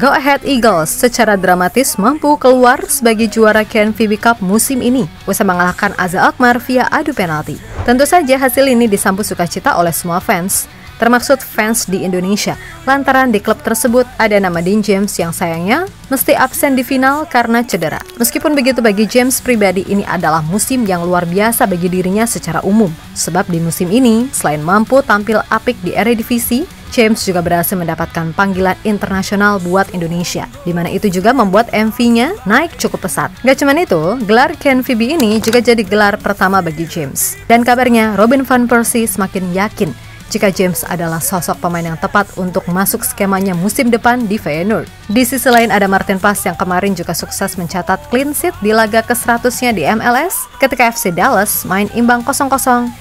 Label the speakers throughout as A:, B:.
A: Go Ahead Eagles secara dramatis mampu keluar sebagai juara KenFIBI Cup musim ini usai mengalahkan AZ Alkmaar via adu penalti. Tentu saja hasil ini disambut sukacita oleh semua fans, termaksud fans di Indonesia, lantaran di klub tersebut ada nama Dean James yang sayangnya mesti absen di final karena cedera. Meskipun begitu, bagi James pribadi ini adalah musim yang luar biasa bagi dirinya secara umum, sebab di musim ini selain mampu tampil apik di Eredivisie, James juga berhasil mendapatkan panggilan internasional buat Indonesia, di mana itu juga membuat MV-nya naik cukup pesat. Gak cuman itu, gelar KenFIBI ini juga jadi gelar pertama bagi James. Dan kabarnya Robin van Persie semakin yakin jika James adalah sosok pemain yang tepat untuk masuk skemanya musim depan di Feyenoord. Di sisi lain ada Maarten Paes yang kemarin juga sukses mencatat clean sheet di laga ke-100-nya di MLS ketika FC Dallas main imbang 0-0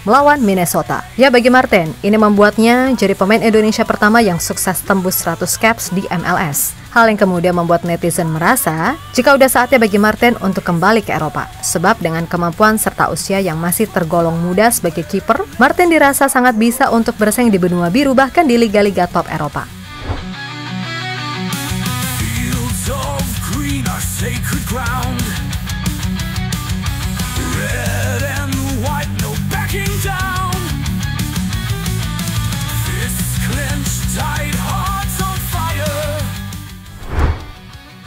A: melawan Minnesota. Ya, bagi Maarten, ini membuatnya jadi pemain Indonesia pertama yang sukses tembus 100 caps di MLS. Hal yang kemudian membuat netizen merasa jika udah saatnya bagi Maarten untuk kembali ke Eropa. Sebab dengan kemampuan serta usia yang masih tergolong muda sebagai kiper, Maarten dirasa sangat bisa untuk bersaing di benua biru bahkan di liga-liga top Eropa.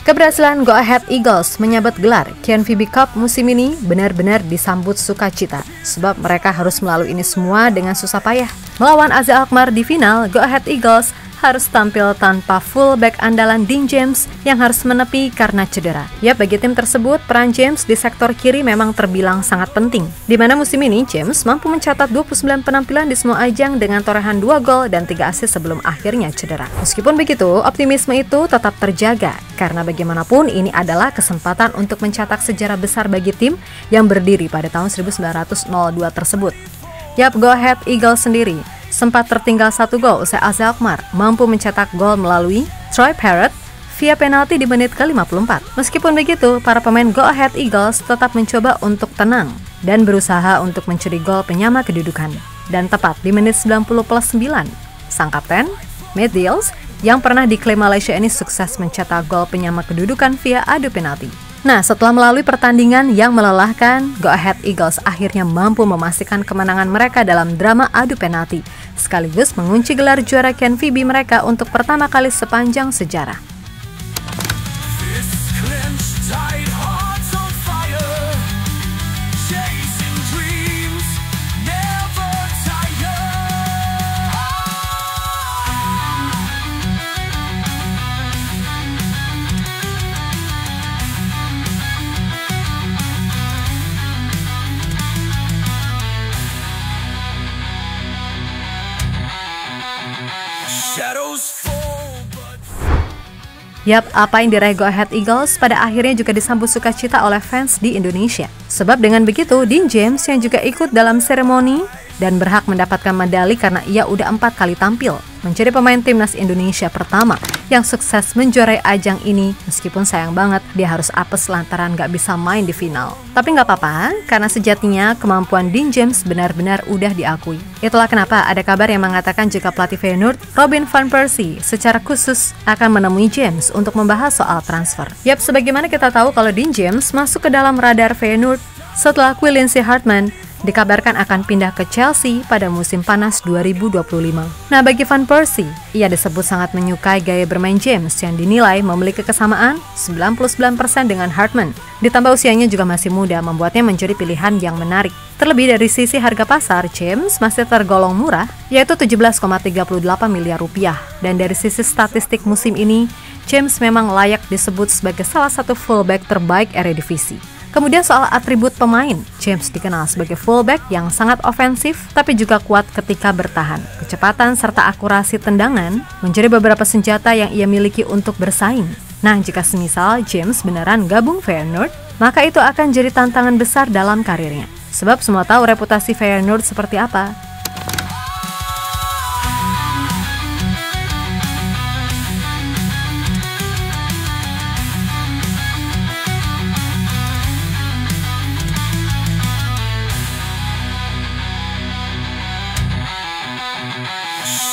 A: Keberhasilan Go Ahead Eagles menyabet gelar KenFIBI Cup musim ini benar-benar disambut sukacita, sebab mereka harus melalui ini semua dengan susah payah. Melawan AZ Alkmaar di final, Go Ahead Eagles harus tampil tanpa fullback andalan Dean James yang harus menepi karena cedera. Ya, bagi tim tersebut, peran James di sektor kiri memang terbilang sangat penting, di mana musim ini James mampu mencatat 29 penampilan di semua ajang dengan torehan 2 gol dan 3 assist sebelum akhirnya cedera. Meskipun begitu, optimisme itu tetap terjaga, karena bagaimanapun ini adalah kesempatan untuk mencetak sejarah besar bagi tim yang berdiri pada tahun 1902 tersebut. Yap, Go Ahead Eagles sendiri sempat tertinggal 1 gol usai AZ Alkmaar mampu mencetak gol melalui Troy Parrott via penalti di menit ke-54. Meskipun begitu, para pemain Go Ahead Eagles tetap mencoba untuk tenang dan berusaha untuk mencuri gol penyama kedudukan. Dan tepat di menit 90+9, sang kapten, Matt Diels, yang pernah diklaim Malaysia ini sukses mencetak gol penyama kedudukan via adu penalti. Nah, setelah melalui pertandingan yang melelahkan, Go Ahead Eagles akhirnya mampu memastikan kemenangan mereka dalam drama adu penalti, sekaligus mengunci gelar juara KenFIBI mereka untuk pertama kali sepanjang sejarah. Yap, apa yang diraih Go Ahead Eagles pada akhirnya juga disambut sukacita oleh fans di Indonesia. Sebab dengan begitu, Dean James yang juga ikut dalam seremoni dan berhak mendapatkan medali karena ia udah 4 kali tampil, menjadi pemain timnas Indonesia pertama yang sukses menjuarai ajang ini, meskipun sayang banget dia harus apes lantaran gak bisa main di final. Tapi gak apa-apa, karena sejatinya kemampuan Dean James benar-benar udah diakui. Itulah kenapa ada kabar yang mengatakan jika pelatih Feyenoord, Robin van Persie, secara khusus akan menemui James untuk membahas soal transfer. Yap, sebagaimana kita tahu kalau Dean James masuk ke dalam radar Feyenoord setelah Quincy Hartman dikabarkan akan pindah ke Chelsea pada musim panas 2025. Nah, bagi Van Persie, ia disebut sangat menyukai gaya bermain James yang dinilai memiliki kesamaan 99% dengan Hartman. Ditambah usianya juga masih muda, membuatnya menjadi pilihan yang menarik. Terlebih dari sisi harga pasar, James masih tergolong murah, yaitu 17,38 miliar rupiah. Dan dari sisi statistik musim ini, James memang layak disebut sebagai salah satu fullback terbaik Eredivisie. Kemudian soal atribut pemain, James dikenal sebagai fullback yang sangat ofensif tapi juga kuat ketika bertahan. Kecepatan serta akurasi tendangan menjadi beberapa senjata yang ia miliki untuk bersaing. Nah, jika semisal James beneran gabung Feyenoord, maka itu akan jadi tantangan besar dalam karirnya. Sebab semua tahu reputasi Feyenoord seperti apa.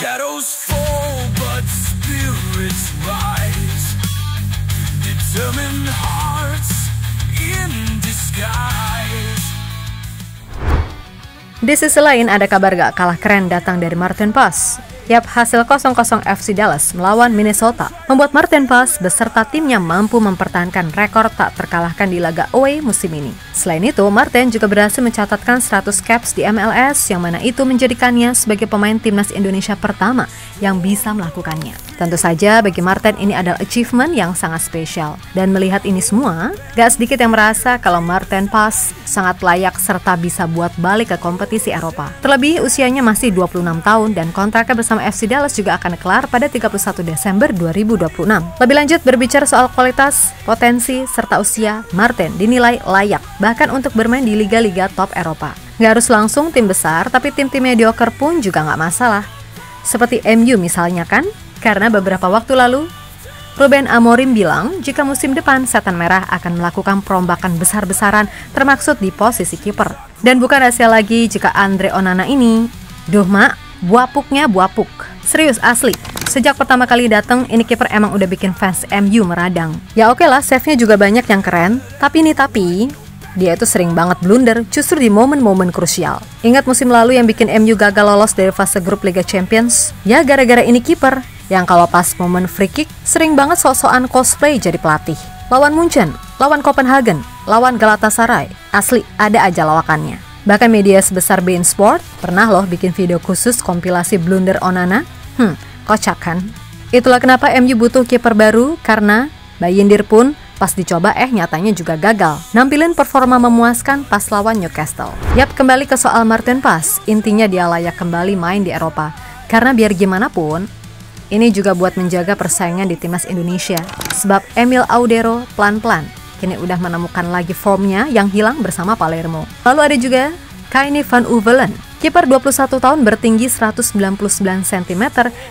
B: Shadows fall, but spirits rise.
A: Di sisi lain, ada kabar gak kalah keren datang dari Martin Paz. Yap, hasil 0-0 FC Dallas melawan Minnesota membuat Martin Paz beserta timnya mampu mempertahankan rekor tak terkalahkan di laga away musim ini. Selain itu, Martin juga berhasil mencatatkan 100 caps di MLS, yang mana itu menjadikannya sebagai pemain timnas Indonesia pertama yang bisa melakukannya. Tentu saja bagi Martin ini adalah achievement yang sangat spesial. Dan melihat ini semua, gak sedikit yang merasa kalau Martin Paz sangat layak serta bisa buat balik ke kompetisi Eropa. Terlebih usianya masih 26 tahun dan kontraknya bersama FC Dallas juga akan kelar pada 31 Desember 2026. Lebih lanjut berbicara soal kualitas, potensi, serta usia, Martin dinilai layak bahkan untuk bermain di liga-liga top Eropa. Gak harus langsung tim besar, tapi tim-tim mediocre pun juga gak masalah. Seperti MU misalnya kan? Karena beberapa waktu lalu, Ruben Amorim bilang jika musim depan Setan Merah akan melakukan perombakan besar-besaran termaksud di posisi kiper. Dan bukan rahasia lagi jika Andre Onana ini, duh mak, buapuknya buapuk. Serius asli. Sejak pertama kali datang, ini kiper emang udah bikin fans MU meradang. Ya oke lah, save-nya juga banyak yang keren. Tapi dia itu sering banget blunder justru di momen-momen krusial. Ingat musim lalu yang bikin MU gagal lolos dari fase grup Liga Champions? Ya gara-gara ini kiper, yang kalau pas momen free kick sering banget sok-sokan cosplay jadi pelatih. Lawan Munchen, lawan Copenhagen, lawan Galatasaray, asli ada aja lawakannya. Bahkan media sebesar beIN Sport pernah loh bikin video khusus kompilasi blunder Onana. Kocak kan? Itulah kenapa MU butuh kiper baru, karena Bayindir pun pas dicoba nyatanya juga gagal. Nampilin performa memuaskan pas lawan Newcastle. Yap, kembali ke soal Martin Paz. Intinya dia layak kembali main di Eropa. Karena biar gimana pun, ini juga buat menjaga persaingan di timnas Indonesia. Sebab Emil Audero pelan-pelan kini udah menemukan lagi formnya yang hilang bersama Palermo. Lalu ada juga Kaine van Uwelen, kiper 21 tahun bertinggi 199 cm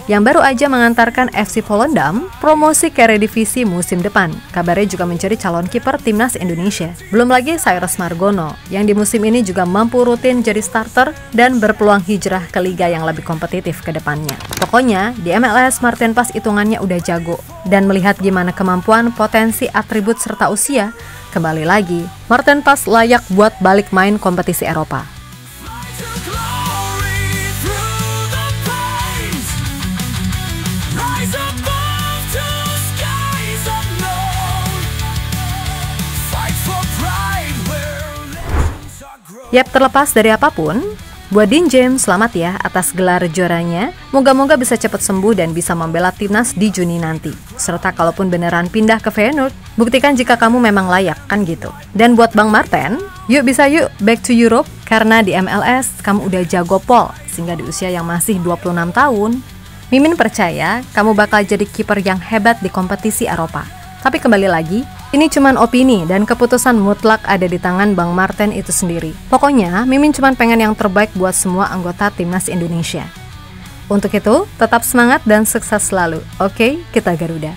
A: yang baru aja mengantarkan FC Volendam promosi ke Eredivisie musim depan. Kabarnya juga menjadi calon kiper timnas Indonesia. Belum lagi Cyrus Margono yang di musim ini juga mampu rutin jadi starter dan berpeluang hijrah ke liga yang lebih kompetitif ke depannya. Pokoknya di MLS Martin Paz hitungannya udah jago, dan melihat gimana kemampuan, potensi, atribut serta usia, kembali lagi Martin Paz layak buat balik main kompetisi Eropa. Yap, terlepas dari apapun, buat Dean James selamat ya atas gelar juaranya. Moga-moga bisa cepat sembuh dan bisa membela timnas di Juni nanti. Serta kalaupun beneran pindah ke Feyenoord, buktikan jika kamu memang layak, kan gitu. Dan buat Bang Martin, yuk back to Europe, karena di MLS kamu udah jago pol, sehingga di usia yang masih 26 tahun, Mimin percaya kamu bakal jadi kiper yang hebat di kompetisi Eropa. Tapi kembali lagi, ini cuman opini dan keputusan mutlak ada di tangan Bang Martin itu sendiri. Pokoknya, Mimin cuman pengen yang terbaik buat semua anggota timnas Indonesia. Untuk itu, tetap semangat dan sukses selalu. Oke, kita Garuda.